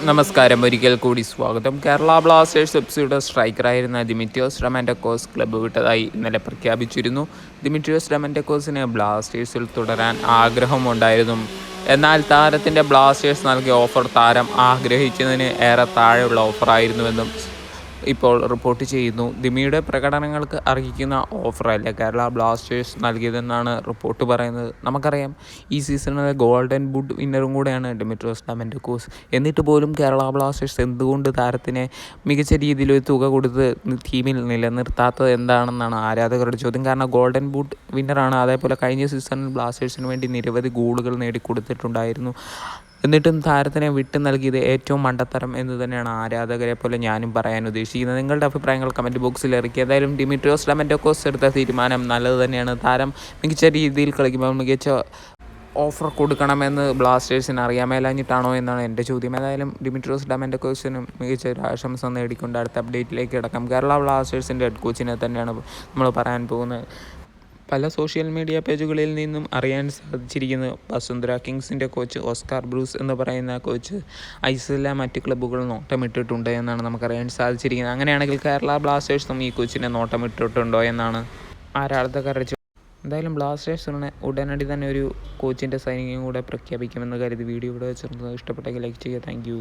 നമസ്കാരം, ഒരിക്കൽ കൂടി സ്വാഗതം. കേരള ബ്ലാസ്റ്റേഴ്സ് എഫ്സിയുടെ സ്ട്രൈക്കറായിരുന്ന ദിമിത്രിയോസ് ഡമന്റക്കോസ് ക്ലബ്ബ് വിട്ടതായി ഇന്നലെ പ്രഖ്യാപിച്ചിരുന്നു. ദിമിത്രിയോസ് ഡമന്റക്കോസിന് ബ്ലാസ്റ്റേഴ്സിൽ തുടരാൻ ആഗ്രഹമുണ്ടായിരുന്നു. എന്നാൽ താരത്തിൻ്റെ ബ്ലാസ്റ്റേഴ്സ് നൽകിയ ഓഫർ താരം ആഗ്രഹിച്ചതിന് ഏറെ താഴെയുള്ള ഓഫറായിരുന്നുവെന്നും ഇപ്പോൾ റിപ്പോർട്ട് ചെയ്യുന്നു. ദിമിയുടെ പ്രകടനങ്ങൾക്ക് അർഹിക്കുന്ന ഓഫറല്ല കേരള ബ്ലാസ്റ്റേഴ്സ് നൽകിയതെന്നാണ് റിപ്പോർട്ട് പറയുന്നത്. നമുക്കറിയാം, ഈ സീസണിലെ ഗോൾഡൻ ബൂട്ട് വിന്നറും കൂടെയാണ് ദിമിത്രിയോസ് ഡമന്റക്കോസ്. എന്നിട്ട് പോലും കേരള ബ്ലാസ്റ്റേഴ്സ് എന്തുകൊണ്ട് താരത്തിനെ മികച്ച രീതിയിൽ ഒരു തുക കൊടുത്ത് ടീമിൽ നിലനിർത്താത്തത് എന്താണെന്നാണ് ആരാധകരുടെ ചോദ്യം. കാരണം ഗോൾഡൻ ബൂട്ട് വിന്നറാണ്. അതേപോലെ കഴിഞ്ഞ സീസണിൽ ബ്ലാസ്റ്റേഴ്സിന് വേണ്ടി നിരവധി ഗോളുകൾ നേടിക്കൊടുത്തിട്ടുണ്ടായിരുന്നു. എന്നിട്ടും താരത്തിനെ വിട്ടു നൽകിയത് ഏറ്റവും മണ്ടത്തരം എന്ന് തന്നെയാണ് ആരാധകരെ പോലെ ഞാനും പറയാൻ ഉദ്ദേശിക്കുന്നത്. നിങ്ങളുടെ അഭിപ്രായങ്ങൾ കമൻറ്റ് ബോക്സിൽ ഇറക്കി. ഏതായാലും ദിമിത്രിയോസ് ഡമന്റക്കോസ് എടുത്ത തീരുമാനം നല്ലത് തന്നെയാണ്. താരം മികച്ച രീതിയിൽ കളിക്കുമ്പോൾ മികച്ച ഓഫർ കൊടുക്കണമെന്ന് ബ്ലാസ്റ്റേഴ്സിന് അറിയാമേലാഞ്ഞിട്ടാണോ എന്നാണ് എൻ്റെ ചോദ്യം. ഏതായാലും ദിമിത്രിയോസ് ഡമന്റക്കോസിനും മികച്ച ഒരു ആശംസ നേടിക്കൊണ്ട് അടുത്ത അപ്ഡേറ്റിലേക്ക് കിടക്കാം. കേരള ബ്ലാസ്റ്റേഴ്സിൻ്റെ ഹെഡ് കോച്ചിനെ തന്നെയാണ് നമ്മൾ പറയാൻ പോകുന്നത്. പല സോഷ്യൽ മീഡിയ പേജുകളിൽ നിന്നും അറിയാൻ സാധിച്ചിരിക്കുന്നത് വസുന്ധര കിങ്സിൻ്റെ കോച്ച് ഓസ്കാർ ബ്രൂസ് എന്ന് പറയുന്ന കോച്ച് ഐസിലെ മറ്റ് ക്ലബ്ബുകൾ നോട്ടമിട്ടിട്ടുണ്ട് എന്നാണ് നമുക്കറിയാൻ സാധിച്ചിരിക്കുന്നത്. അങ്ങനെയാണെങ്കിൽ കേരള ബ്ലാസ്റ്റേഴ്സും ഈ കോച്ചിനെ നോട്ടമിട്ടിട്ടുണ്ടോ എന്നാണ് ആരാധകരുടെ ചോദ്യം. എന്തായാലും ബ്ലാസ്റ്റേഴ്സ് ഉടനടി തന്നെ ഒരു കോച്ചിൻ്റെ സൈനിങ്ങും കൂടെ പ്രഖ്യാപിക്കുമെന്ന് കരുതി വീഡിയോ ഇവിടെ വെച്ചിരുന്നത്. ഇഷ്ടപ്പെട്ടെങ്കിൽ ലൈക്ക് ചെയ്യുക. താങ്ക്